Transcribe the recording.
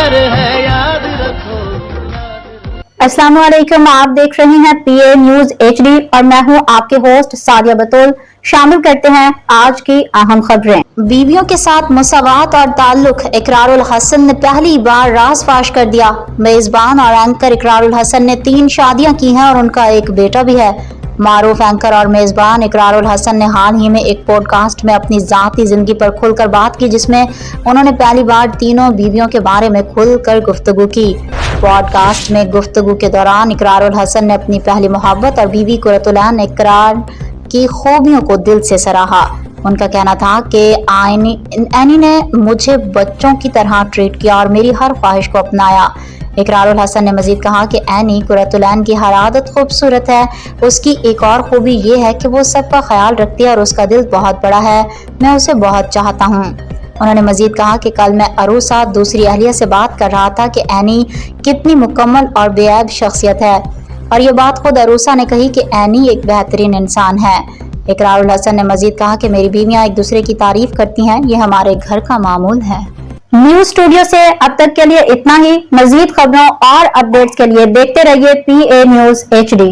प्यार है, याद रखो। अस्सलाम वालेकुम, आप देख रहे हैं PA न्यूज HD और मैं हूं आपके होस्ट सादिया बतौल। शामिल करते हैं आज की अहम खबरें। बीवियों के साथ मुसावात और ताल्लुक, इकरारुल हसन ने पहली बार राज फाश कर दिया। मेजबान और एंकर इकरारुल हसन ने 3 शादियां की हैं और उनका एक बेटा भी है। मारूफ एंकर और मेजबान इकरारुल हसन ने हाल ही में एक पॉडकास्ट में अपनी जाती जिंदगी पर खुलकर बात की, जिसमें उन्होंने पहली बार तीनों बीवियों के बारे में खुलकर गुफ्तगू की। पॉडकास्ट में गुफ्तगू के दौरान इकरारुल हसन ने अपनी पहली मोहब्बत और बीवी कुरतुल ऐन इकरार की खूबियों को दिल से सराहा। उनका कहना था कि एनी ने मुझे बच्चों की तरह ट्रीट किया और मेरी हर ख्वाहिश को अपनाया। इकरारुल हसन ने मजीद कहा कि एनी कुरतुल ऐन की हर आदत खूबसूरत है। उसकी एक और खूबी ये है कि वो सबका ख्याल रखती है और उसका दिल बहुत बड़ा है। मैं उसे बहुत चाहता हूँ। उन्होंने मजीद कहा कि कल मैं अरूसा दूसरी अहलिया से बात कर रहा था कि एनी कितनी मुकम्मल और बेऐब शख्सियत है, और ये बात खुद अरूसा ने कही कि एनी एक बेहतरीन इंसान है। इकरारुल हसन ने मजीद कहा कि मेरी बीवियां एक दूसरे की तारीफ करती हैं, ये हमारे घर का मामूल है। न्यूज स्टूडियो से अब तक के लिए इतना ही। मजीद खबरों और अपडेट्स के लिए देखते रहिए PA न्यूज HD।